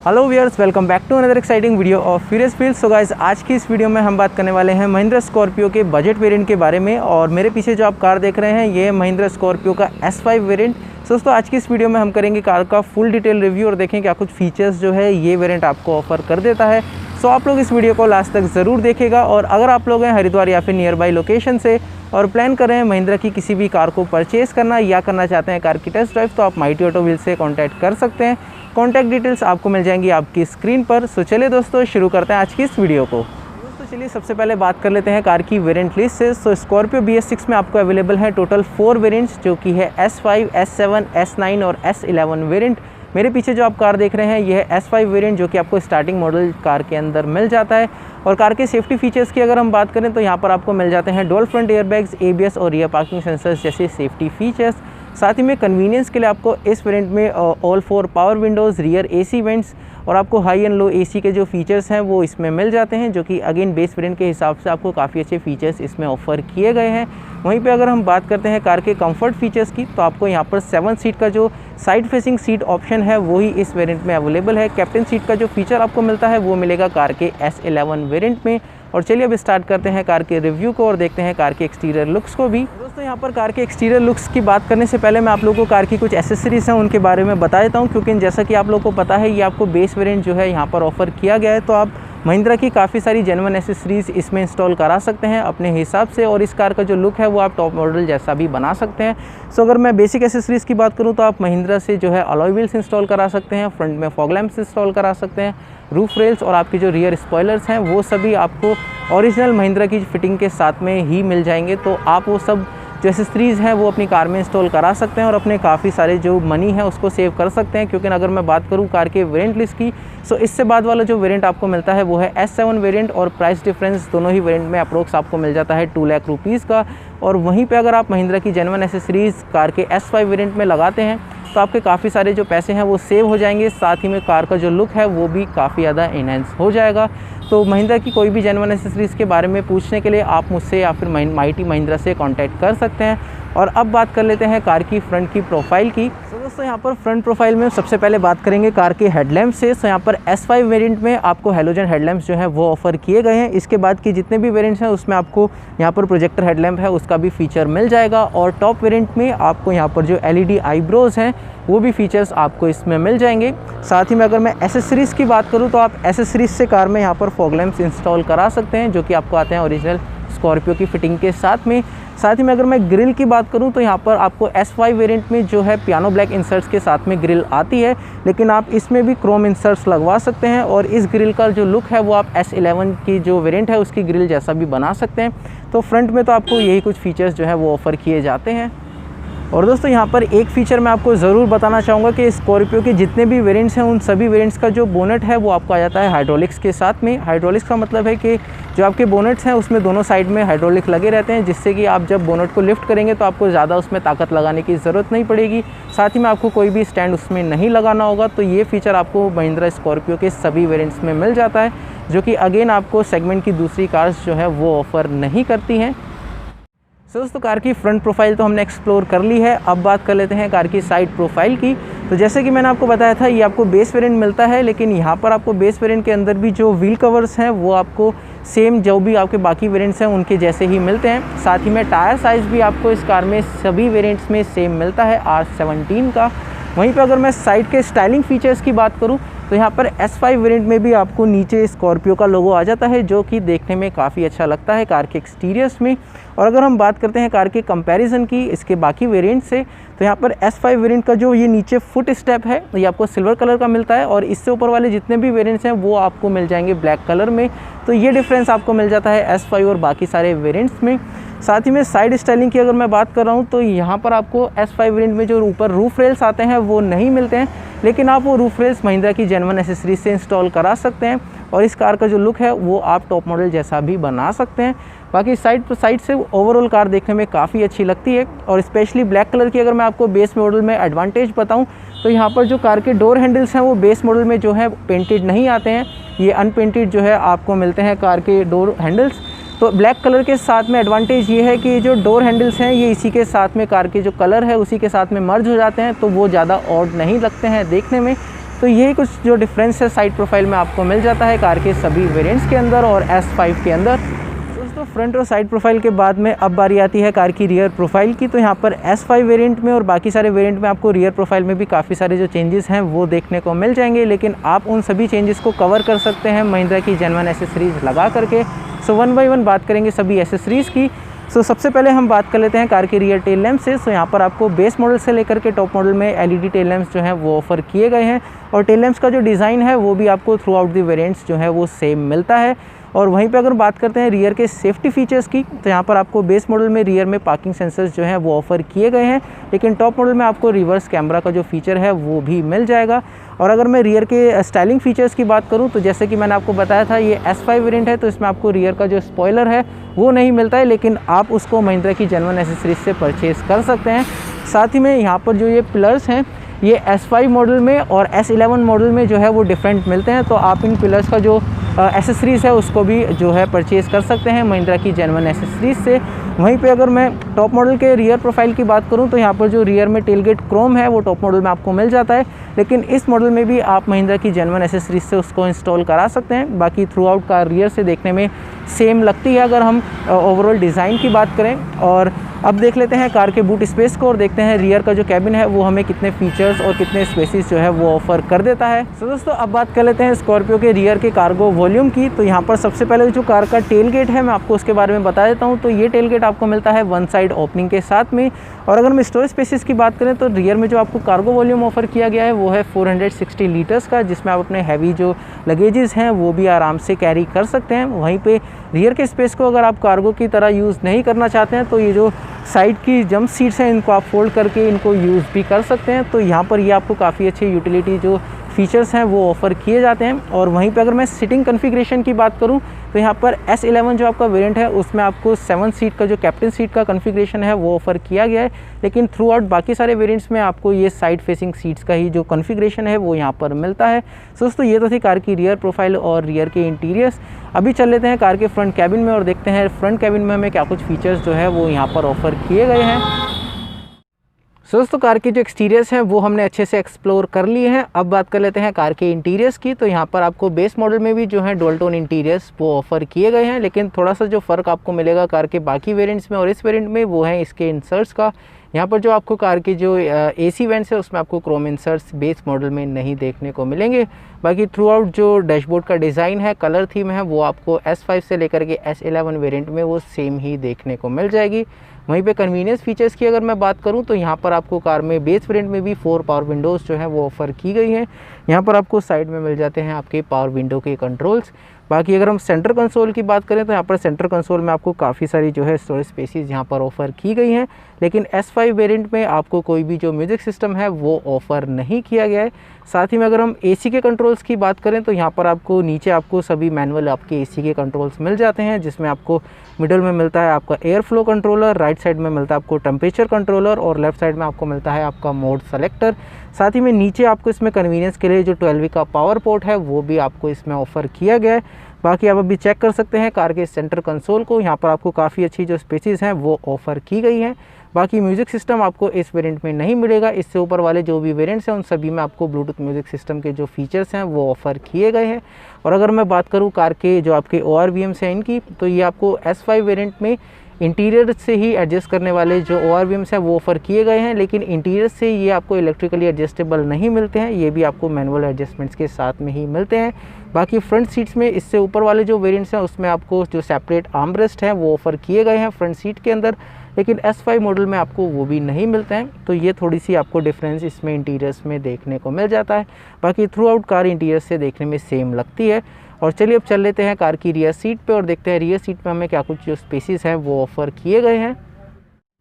Hello viewers, welcome back to another exciting video of Furious Wheels. So guys, आज की इस video में हम बात करने वाले हैं महिंद्रा स्कॉर्पियो के बजट वेरिएंट के बारे में। और मेरे पीछे जो आप कार देख रहे हैं ये है महिंद्रा स्कॉर्पियो का S5 वेरिएंट। दोस्तों, आज की इस वीडियो में हम करेंगे कार का फुल डिटेल रिव्यू और देखें क्या कुछ फीचर्स जो है ये वेरिएंट आपको ऑफर कर देता है। सो आप लोग इस वीडियो को लास्ट तक ज़रूर देखेगा। और अगर आप लोग हैं हरिद्वार या फिर नियर बाई लोकेशन से और प्लान कर रहे हैं महिंद्रा की किसी भी कार को परचेज़ करना या करना चाहते हैं कार की टेस्ट ड्राइव, तो आप माइटी ऑटो व्हील्स से कॉन्टैक्ट कर सकते हैं। कॉन्टैक्ट डिटेल्स आपको मिल जाएंगी आपकी स्क्रीन पर। सो चलिए दोस्तों, शुरू करते हैं आज की इस वीडियो को। दोस्तों चलिए सबसे पहले बात कर लेते हैं कार की वेरिएंट लिस्ट से। सो स्कॉर्पियो BS6 में आपको अवेलेबल है टोटल 4 वेरिएंट्स, जो कि है S5, S7, S9 और S11 वेरिएंट। मेरे पीछे जो आप कार देख रहे हैं ये है S5 वेरिएंट, जो कि आपको स्टार्टिंग मॉडल कार के अंदर मिल जाता है। और कार के सेफ्टी फीचर्स की अगर हम बात करें तो यहाँ पर आपको मिल जाते हैं डुअल फ्रंट एयरबैग्स, ABS और रियर पार्किंग सेंसर्स जैसे सेफ्टी फीचर्स। साथ ही में कन्वीनियंस के लिए आपको इस वेरिएंट में all 4 power Windows, rear AC vents और आपको हाई एंड लो AC के जो फीचर्स हैं वो इसमें मिल जाते हैं, जो कि अगेन बेस वेरिएंट के हिसाब से आपको काफ़ी अच्छे फीचर्स इसमें ऑफर किए गए हैं। वहीं पे अगर हम बात करते हैं कार के कंफर्ट फीचर्स की, तो आपको यहाँ पर 7 सीट का जो साइड फेसिंग सीट ऑप्शन है वही इस वेरिएंट में अवेलेबल है। कैप्टन सीट का जो फीचर आपको मिलता है वो मिलेगा कार के S11 वेरिएंट में। और चलिए अब स्टार्ट करते हैं कार के रिव्यू को और देखते हैं कार के एक्सटीरियर लुक्स को भी। दोस्तों यहाँ पर कार के एक्सटीरियर लुक्स की बात करने से पहले मैं आप लोगों को कार की कुछ एसेसरीज़ हैं उनके बारे में बता देता हूँ, क्योंकि जैसा कि आप लोगों को पता है ये आपको बेस वेरिएंट जो है यहाँ पर ऑफर किया गया है, तो आप महिंद्रा की काफ़ी सारी जेन्युइन एसेसरीज़ इसमें इंस्टॉल करा सकते हैं अपने हिसाब से। और इस कार का जो लुक है वो आप टॉप मॉडल जैसा भी बना सकते हैं। सो अगर मैं बेसिक एसेसरीज़ की बात करूँ तो आप महिंद्रा से जो है अलॉय व्हील्स इंस्टॉल करा सकते हैं, फ्रंट में फॉग लैंप्स इंस्टॉल करा सकते हैं, रूफ रेल्स और आपके जो रियर स्पॉयलर्स हैं वो सभी आपको ओरिजिनल महिंद्रा की फिटिंग के साथ में ही मिल जाएंगे। तो आप वो सब जो एसेसरीज़ हैं वो अपनी कार में इंस्टॉल करा सकते हैं और अपने काफ़ी सारे जो मनी है उसको सेव कर सकते हैं। क्योंकि अगर मैं बात करूँ कार के वेरिएंट लिस्ट की, सो इससे बाद वाला जो वेरिएंट आपको मिलता है वो है S7 वेरिएंट। और प्राइस डिफरेंस दोनों ही वेरिएंट में अप्रोक्स आपको मिल जाता है 2 लाख रुपीज़ का। और वहीं पे अगर आप महिंद्रा की जेन्युइन एसेसरीज़ कार के S5 वेरिएंट में लगाते हैं तो आपके काफ़ी सारे जो पैसे हैं वो सेव हो जाएंगे। साथ ही में कार का जो लुक है वो भी काफ़ी ज़्यादा इनहेंस हो जाएगा। तो महिंद्रा की कोई भी जेन्युइन एसेसरीज़ के बारे में पूछने के लिए आप मुझसे या फिर माइटी महिंद्रा से कांटेक्ट कर सकते हैं। और अब बात कर लेते हैं कार की फ्रंट की प्रोफाइल की। तो दोस्तों यहाँ पर फ्रंट प्रोफाइल में सबसे पहले बात करेंगे कार के हेडलैम्प से। तो यहाँ पर S5 वेरिएंट में आपको हेलोजन हेडलैम्प्स जो है वो ऑफर किए गए हैं। इसके बाद की जितने भी वेरिएंट्स हैं उसमें आपको यहाँ पर प्रोजेक्टर हेडलैम्प है उसका भी फीचर मिल जाएगा। और टॉप वेरिएंट में आपको यहाँ पर जो LED आईब्रोज हैं वो भी फीचर्स आपको इसमें मिल जाएंगे। साथ ही में अगर मैं एसेसरीज़ की बात करूँ तो आप एसेसरीज़ से कार में यहाँ पर फॉग लैंप्स इंस्टॉल करा सकते हैं, जो कि आपको आते हैं ओरिजिनल स्कॉर्पियो की फिटिंग के साथ में। साथ ही में अगर मैं ग्रिल की बात करूं तो यहाँ पर आपको S5 वेरिएंट में जो है पियानो ब्लैक इंसर्ट्स के साथ में ग्रिल आती है, लेकिन आप इसमें भी क्रोम इंसर्ट्स लगवा सकते हैं। और इस ग्रिल का जो लुक है वो आप S11 की जो वेरिएंट है उसकी ग्रिल जैसा भी बना सकते हैं। तो फ्रंट में तो आपको यही कुछ फीचर्स जो है वो ऑफ़र किए जाते हैं। और दोस्तों यहाँ पर एक फ़ीचर मैं आपको ज़रूर बताना चाहूँगा कि स्कॉर्पियो के जितने भी वेरिएंट्स हैं उन सभी वेरिएंट्स का जो बोनेट है वो आपको आ जाता है हाइड्रोलिक्स के साथ में। हाइड्रोलिक्स का मतलब है कि जो आपके बोनेट्स हैं उसमें दोनों साइड में हाइड्रोलिक लगे रहते हैं, जिससे कि आप जब बोनेट को लिफ्ट करेंगे तो आपको ज़्यादा उसमें ताकत लगाने की ज़रूरत नहीं पड़ेगी। साथ ही में आपको कोई भी स्टैंड उसमें नहीं लगाना होगा। तो ये फ़ीचर आपको महिंद्रा स्कॉर्पियो के सभी वेरिएंट्स में मिल जाता है, जो कि अगेन आपको सेगमेंट की दूसरी कार्स जो है वो ऑफ़र नहीं करती हैं। दोस्तों कार की फ्रंट प्रोफाइल तो हमने एक्सप्लोर कर ली है। अब बात कर लेते हैं कार की साइड प्रोफाइल की। तो जैसे कि मैंने आपको बताया था ये आपको बेस वेरिएंट मिलता है, लेकिन यहाँ पर आपको बेस वेरिएंट के अंदर भी जो व्हील कवर्स हैं वो आपको सेम जो भी आपके बाकी वेरिएंट्स हैं उनके जैसे ही मिलते हैं। साथ ही में टायर साइज़ भी आपको इस कार में सभी वेरिएंट्स में सेम मिलता है R17 का। वहीं पर अगर मैं साइड के स्टाइलिंग फीचर्स की बात करूँ तो यहाँ पर S5 वेरिएंट में भी आपको नीचे स्कॉर्पियो का लोगो आ जाता है, जो कि देखने में काफ़ी अच्छा लगता है कार के एक्सटीरियर्स में। और अगर हम बात करते हैं कार के कंपैरिजन की इसके बाकी वेरिएंट से, तो यहाँ पर S5 वेरिएंट का जो ये नीचे फुट स्टेप है ये आपको सिल्वर कलर का मिलता है, और इससे ऊपर वाले जितने भी वेरिएंट्स हैं वो आपको मिल जाएंगे ब्लैक कलर में। तो ये डिफरेंस आपको मिल जाता है S5 और बाकी सारे वेरिएंट्स में। साथ ही में साइड स्टाइलिंग की अगर मैं बात कर रहा हूँ तो यहाँ पर आपको S5 वेरिएंट में जो ऊपर रूफ रेल्स आते हैं वो नहीं मिलते हैं, लेकिन आप वो रूफ रेल्स महिंद्रा की जेन्युइन एसेसरीज से इंस्टॉल करा सकते हैं। और इस कार का जो लुक है वो आप टॉप मॉडल जैसा भी बना सकते हैं। बाकी साइड से ओवरऑल कार देखने में काफ़ी अच्छी लगती है। और स्पेशली ब्लैक कलर की अगर मैं आपको बेस मॉडल में एडवांटेज बताऊं तो यहाँ पर जो कार के डोर हैंडल्स हैं वो बेस मॉडल में जो है पेंटेड नहीं आते हैं, ये अनपेंटेड जो है आपको मिलते हैं कार के डोर हैंडल्स। तो ब्लैक कलर के साथ में एडवांटेज ये है कि जो डोर हैंडल्स हैं ये इसी के साथ में कार के जो कलर है उसी के साथ में मर्ज हो जाते हैं, तो वो ज़्यादा ऑड नहीं लगते हैं देखने में। तो यही कुछ जो डिफरेंस है साइड प्रोफाइल में आपको मिल जाता है कार के सभी वेरिएंट्स के अंदर और S5 के अंदर। दोस्तों फ्रंट और साइड प्रोफाइल के बाद में अब बारी आती है कार की रियर प्रोफाइल की। तो यहाँ पर S5 वेरिएंट में और बाकी सारे वेरिएंट में आपको रियर प्रोफाइल में भी काफ़ी सारे जो चेंजेस हैं वो देखने को मिल जाएंगे, लेकिन आप उन सभी चेंजेस को कवर कर सकते हैं महिंद्रा की जेन्युइन एसेसरीज लगा करके। सो वन बाय वन बात करेंगे सभी एसेसरीज़ की। सो सबसे पहले हम बात कर लेते हैं कार के रियर टेल लैंप से। सो यहाँ पर आपको बेस मॉडल से लेकर के टॉप मॉडल में LED टेल लैंप्स जो हैं वो ऑफर किए गए हैं और टेल लैंप्स का जो डिज़ाइन है वो भी आपको थ्रू आउट द वेरिएंट्स जो है वो सेम मिलता है। और वहीं पे अगर बात करते हैं रियर के सेफ्टी फीचर्स की, तो यहाँ पर आपको बेस मॉडल में रियर में पार्किंग सेंसर्स जो हैं वो ऑफर किए गए हैं, लेकिन टॉप मॉडल में आपको रिवर्स कैमरा का जो फीचर है वो भी मिल जाएगा। और अगर मैं रियर के स्टाइलिंग फीचर्स की बात करूँ तो जैसे कि मैंने आपको बताया था ये S5 वेरिएंट है, तो इसमें आपको रियर का जो स्पॉइलर है वो नहीं मिलता है, लेकिन आप उसको महिंद्रा की जेन्युइन एसेसरीज से परचेज़ कर सकते हैं। साथ ही में यहाँ पर जो ये पिलर्स हैं ये S5 मॉडल में और S11 मॉडल में जो है वो डिफरेंट मिलते हैं, तो आप इन पिलर्स का जो एसेसरीज़ है उसको भी जो है परचेज़ कर सकते हैं महिंद्रा की जेन्युइन एसेसरीज से। वहीं पे अगर मैं टॉप मॉडल के रियर प्रोफाइल की बात करूं तो यहाँ पर जो रियर में टेलगेट क्रोम है वो टॉप मॉडल में आपको मिल जाता है, लेकिन इस मॉडल में भी आप महिंद्रा की जेन्युइन एसेसरीज से उसको इंस्टॉल करा सकते हैं। बाकी थ्रू आउट कार रियर से देखने में सेम लगती है अगर हम ओवरऑल डिज़ाइन की बात करें। और अब देख लेते हैं कार के बूट स्पेस को और देखते हैं रियर का जो कैबिन है वो हमें कितने फीचर्स और कितने स्पेसेस जो है वो ऑफर कर देता है। तो दोस्तों अब बात कर लेते हैं स्कॉर्पियो के रियर के कार्गो वॉल्यूम की। तो यहाँ पर सबसे पहले जो कार का टेल गेट है मैं आपको उसके बारे में बता देता हूँ। तो ये टेल गेट आपको मिलता है वन साइड ओपनिंग के साथ में। और अगर हम स्टोरेज स्पेसेस की बात करें तो रियर में जो आपको कार्गो वॉल्यूम ऑफर किया गया है वो है 460 लीटर्स का, जिसमें आप अपने हैवी जो लगेजेस हैं वो भी आराम से कैरी कर सकते हैं। वहीं पे रियर के स्पेस को अगर आप कार्गो की तरह यूज़ नहीं करना चाहते हैं तो ये जो साइड की जंप सीट्स हैं इनको आप फोल्ड करके इनको यूज़ भी कर सकते हैं। तो यहाँ पर ये आपको काफ़ी अच्छी यूटिलिटी जो फीचर्स हैं वो ऑफ़र किए जाते हैं। और वहीं पे अगर मैं सीटिंग कॉन्फ़िगरेशन की बात करूं तो यहाँ पर S11 जो आपका वेरिएंट है उसमें आपको 7 सीट का जो कैप्टन सीट का कॉन्फ़िगरेशन है वो ऑफ़र किया गया है, लेकिन थ्रू आउट बाकी सारे वेरिएंट्स में आपको ये साइड फेसिंग सीट्स का ही जो कॉन्फ़िगरेशन है वो यहाँ पर मिलता है। सो दोस्तों ये तो थी कार की रियर प्रोफाइल और रियर के इंटीरियर्स। अभी चल लेते हैं कार के फ्रंट कैबिन में और देखते हैं फ्रंट कैबिन में हमें क्या कुछ फीचर्स जो है वो यहाँ पर ऑफ़र किए गए हैं। सो दोस्तों कार के जो एक्सटीरियर्स हैं वो हमने अच्छे से एक्सप्लोर कर लिए हैं। अब बात कर लेते हैं कार के इंटीरियर्स की। तो यहाँ पर आपको बेस मॉडल में भी जो है डुअल टोन इंटीरियर्स वो ऑफर किए गए हैं, लेकिन थोड़ा सा जो फ़र्क आपको मिलेगा कार के बाकी वेरिएंट्स में और इस वेरिएंट में वो है इसके इंसर्ट्स का। यहाँ पर जो आपको कार की जो AC वेंट्स है उसमें आपको क्रोम इंसर्ट्स बेस मॉडल में नहीं देखने को मिलेंगे। बाकी थ्रू आउट जो डैशबोर्ड का डिज़ाइन है, कलर थीम है, वो आपको S5 से लेकर के S11 वेरिएंट में वो सेम ही देखने को मिल जाएगी। वहीं पे कन्वीनियंस फीचर्स की अगर मैं बात करूं तो यहाँ पर आपको कार में बेस वेरिएंट में भी 4 पावर विंडोज़ जो है वो ऑफ़र की गई हैं। यहाँ पर आपको साइड में मिल जाते हैं आपके पावर विंडो के कंट्रोल्स। बाकी अगर हम सेंटर कंसोल की बात करें तो यहाँ पर सेंटर कंसोल में आपको काफ़ी सारी जो है स्टोरेज स्पेसेस यहाँ पर ऑफ़र की गई हैं, लेकिन S5 वेरिएंट में आपको कोई भी जो म्यूज़िक सिस्टम है वो ऑफ़र नहीं किया गया है। साथ ही में अगर हम AC के कंट्रोल्स की बात करें तो यहाँ पर आपको नीचे आपको सभी मैनुअल आपके AC के कंट्रोल्स मिल जाते हैं, जिसमें आपको मिडल में मिलता है आपका air flow controller, right side में मिलता है आपको टेम्परेचर कंट्रोलर और लेफ्ट साइड में आपको मिलता है आपका मोड सेलेक्टर। साथ ही में नीचे आपको इसमें कन्वीनियंस के लिए जो 12V का पावर पोर्ट है वो भी आपको इसमें ऑफ़र किया गया है। बाकी आप अभी चेक कर सकते हैं कार के सेंटर कंसोल को, यहाँ पर आपको काफ़ी अच्छी जो स्पेसेस हैं वो ऑफ़र की गई हैं। बाकी म्यूज़िक सिस्टम आपको इस वेरिएंट में नहीं मिलेगा। इससे ऊपर वाले जो भी वेरिएंट्स हैं उन सभी में आपको ब्लूटूथ म्यूज़िक सिस्टम के जो फीचर्स हैं वो ऑफ़र किए गए हैं। और अगर मैं बात करूँ कार के जो आपके ORVMs हैं इनकी, तो ये आपको S5 वेरिएंट में इंटीरियर से ही एडजस्ट करने वाले जो ORVMs हैं वो ऑफ़र किए गए हैं, लेकिन इंटीरियर से ये आपको इलेक्ट्रिकली एडजस्टेबल नहीं मिलते हैं, ये भी आपको मैनुअल एडजस्टमेंट्स के साथ में ही मिलते हैं। बाकी फ्रंट सीट्स में इससे ऊपर वाले जो वेरिएंट्स हैं उसमें आपको जो सेपरेट आर्मरेस्ट हैं वो ऑफ़र किए गए हैं फ्रंट सीट के अंदर, लेकिन S5 मॉडल में आपको वो भी नहीं मिलते हैं। तो ये थोड़ी सी आपको डिफरेंस इसमें इंटीरियर्स में देखने को मिल जाता है। बाकी थ्रू आउट कार इंटीरियर्स से देखने में सेम लगती है। और चलिए अब चल लेते हैं कार की रियर सीट पे और देखते हैं रियर सीट पे हमें क्या कुछ जो स्पेसेस हैं वो ऑफ़र किए गए हैं।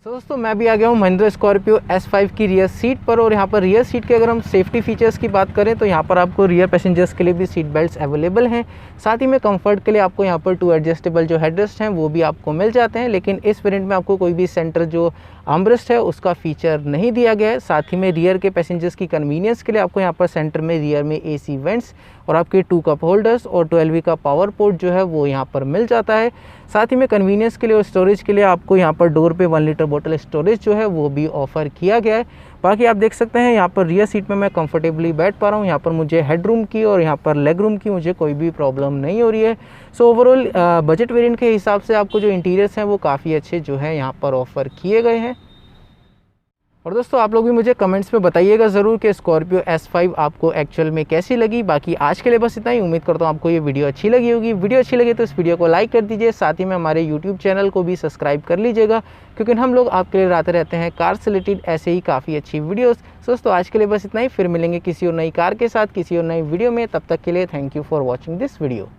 तो दोस्तों मैं भी आ गया हूँ महिंद्रा स्कॉर्पियो S5 की रियर सीट पर, और यहाँ पर रियर सीट के अगर हम सेफ्टी फीचर्स की बात करें तो यहाँ पर आपको रियर पैसेंजर्स के लिए भी सीट बेल्ट्स अवेलेबल हैं। साथ ही में कंफर्ट के लिए आपको यहाँ पर 2 एडजस्टेबल जो हेडरेस्ट हैं वो भी आपको मिल जाते हैं, लेकिन इस वेरिएंट में आपको कोई भी सेंटर जो आर्मरेस्ट है उसका फीचर नहीं दिया गया है। साथ ही में रियर के पैसेंजर्स की कन्वीनियंस के लिए आपको यहाँ पर सेंटर में रियर में AC वेंट्स और आपके 2 कप होल्डर्स और 12V का पावर पोर्ट जो है वो यहाँ पर मिल जाता है। साथ ही में कन्वीनियंस के लिए और स्टोरेज के लिए आपको यहाँ पर डोर पे 1 लीटर बोतल स्टोरेज जो है वो भी ऑफ़र किया गया है। बाकी आप देख सकते हैं यहाँ पर रियर सीट में मैं कंफर्टेबली बैठ पा रहा हूँ। यहाँ पर मुझे हेड रूम की और यहाँ पर लेग रूम की मुझे कोई भी प्रॉब्लम नहीं हो रही है। सो ओवरऑल बजट वेरिएंट के हिसाब से आपको जो इंटीरियर्स हैं वो काफ़ी अच्छे जो है यहाँ पर ऑफ़र किए गए हैं। और दोस्तों आप लोग भी मुझे कमेंट्स में बताइएगा ज़रूर कि स्कॉर्पियो S5 आपको एक्चुअल में कैसी लगी। बाकी आज के लिए बस इतना ही। उम्मीद करता हूँ आपको ये वीडियो अच्छी लगी होगी। वीडियो अच्छी लगी तो इस वीडियो को लाइक कर दीजिए, साथ ही में हमारे यूट्यूब चैनल को भी सब्सक्राइब कर लीजिएगा, क्योंकि हम लोग आपके लिए लाते रहते हैं कार से रिलेटेड ऐसे ही काफ़ी अच्छी वीडियोज़। दोस्तों आज के लिए बस इतना ही। फिर मिलेंगे किसी और नई कार के साथ किसी और नई वीडियो में। तब तक के लिए thank you for watching this video.